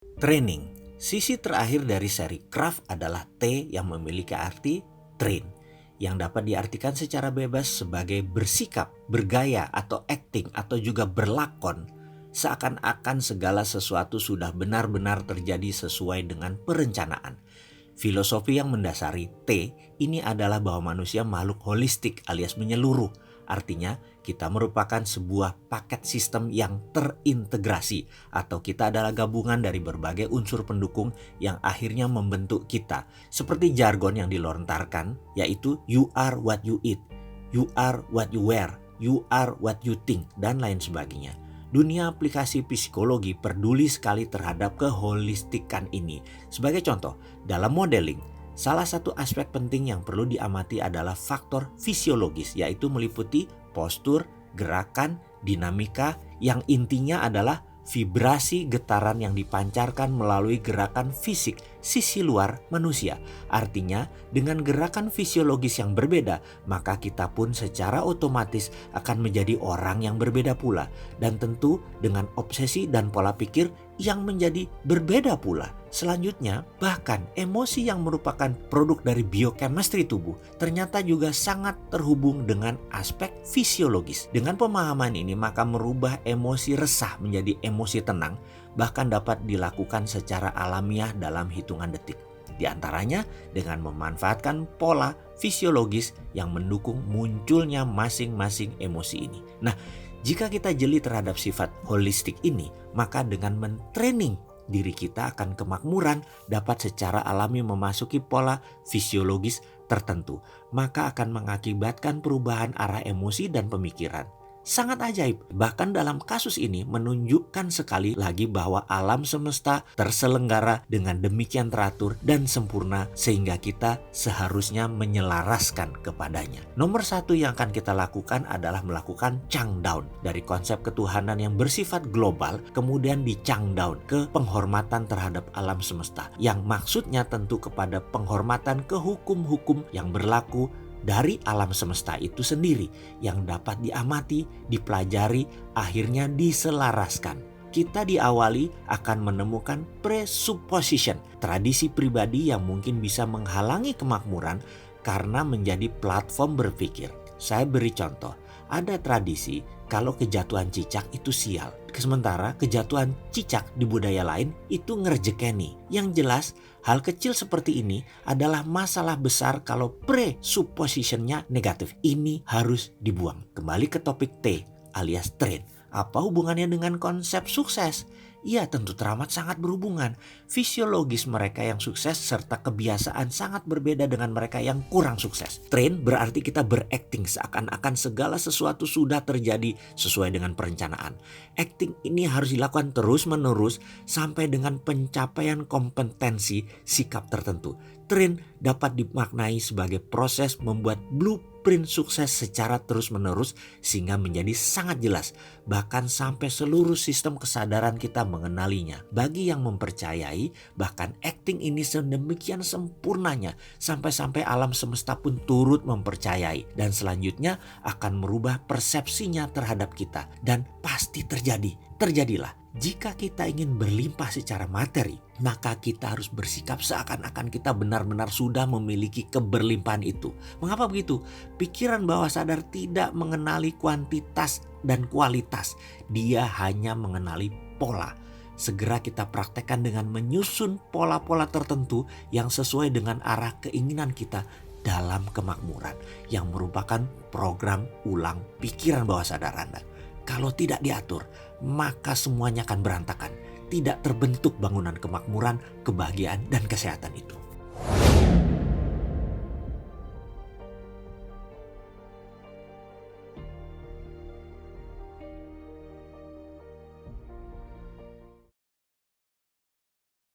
Training. Sisi terakhir dari seri craft adalah T yang memiliki arti train, yang dapat diartikan secara bebas sebagai bersikap, bergaya, atau acting, atau juga berlakon, seakan-akan segala sesuatu sudah benar-benar terjadi sesuai dengan perencanaan. Filosofi yang mendasari T ini adalah bahwa manusia makhluk holistik alias menyeluruh. Artinya kita merupakan sebuah paket sistem yang terintegrasi, atau kita adalah gabungan dari berbagai unsur pendukung yang akhirnya membentuk kita. Seperti jargon yang dilontarkan, yaitu you are what you eat, you are what you wear, you are what you think, dan lain sebagainya. Dunia aplikasi psikologi peduli sekali terhadap keholistikan ini. Sebagai contoh, dalam modeling, salah satu aspek penting yang perlu diamati adalah faktor fisiologis, yaitu meliputi postur, gerakan, dinamika, yang intinya adalah vibrasi getaran yang dipancarkan melalui gerakan fisik sisi luar manusia. Artinya, dengan gerakan fisiologis yang berbeda, maka kita pun secara otomatis akan menjadi orang yang berbeda pula. Dan tentu dengan obsesi dan pola pikir yang menjadi berbeda pula. Selanjutnya, bahkan emosi yang merupakan produk dari biochemistry tubuh ternyata juga sangat terhubung dengan aspek fisiologis. Dengan pemahaman ini, maka merubah emosi resah menjadi emosi tenang bahkan dapat dilakukan secara alamiah dalam hitungan detik. Di antaranya dengan memanfaatkan pola fisiologis yang mendukung munculnya masing-masing emosi ini. Nah, jika kita jeli terhadap sifat holistik ini, maka dengan mentraining diri kita akan kemakmuran dapat secara alami memasuki pola fisiologis tertentu, maka akan mengakibatkan perubahan arah emosi dan pemikiran. Sangat ajaib, bahkan dalam kasus ini menunjukkan sekali lagi bahwa alam semesta terselenggara dengan demikian teratur dan sempurna sehingga kita seharusnya menyelaraskan kepadanya. Nomor satu yang akan kita lakukan adalah melakukan changdown dari konsep ketuhanan yang bersifat global, kemudian di changdown ke penghormatan terhadap alam semesta, yang maksudnya tentu kepada penghormatan ke hukum-hukum yang berlaku dari alam semesta itu sendiri yang dapat diamati, dipelajari, akhirnya diselaraskan. Kita diawali akan menemukan presupposition, tradisi pribadi yang mungkin bisa menghalangi kemakmuran karena menjadi platform berpikir. Saya beri contoh, ada tradisi kalau kejatuhan cicak itu sial, sementara kejatuhan cicak di budaya lain itu ngerjekeni. Yang jelas, hal kecil seperti ini adalah masalah besar kalau presuppositionnya negatif. Ini harus dibuang. Kembali ke topik T alias train. Apa hubungannya dengan konsep sukses? Ya, tentu teramat sangat berhubungan. Fisiologis mereka yang sukses serta kebiasaan sangat berbeda dengan mereka yang kurang sukses. Train berarti kita berakting seakan-akan segala sesuatu sudah terjadi sesuai dengan perencanaan. Acting ini harus dilakukan terus-menerus sampai dengan pencapaian kompetensi sikap tertentu. Train dapat dimaknai sebagai proses membuat blueprint sukses secara terus-menerus sehingga menjadi sangat jelas, bahkan sampai seluruh sistem kesadaran kita mengenalinya. Bagi yang mempercayai, bahkan acting ini sedemikian sempurnanya sampai-sampai alam semesta pun turut mempercayai, dan selanjutnya akan merubah persepsinya terhadap kita, dan pasti terjadilah. Jika kita ingin berlimpah secara materi, maka kita harus bersikap seakan-akan kita benar-benar sudah memiliki keberlimpahan itu. Mengapa begitu? Pikiran bawah sadar tidak mengenali kuantitas dan kualitas. Dia hanya mengenali pola. Segera kita praktekkan dengan menyusun pola-pola tertentu yang sesuai dengan arah keinginan kita dalam kemakmuran, yang merupakan program ulang pikiran bawah sadar Anda. Kalau tidak diatur, maka semuanya akan berantakan. Tidak terbentuk bangunan kemakmuran, kebahagiaan, dan kesehatan itu.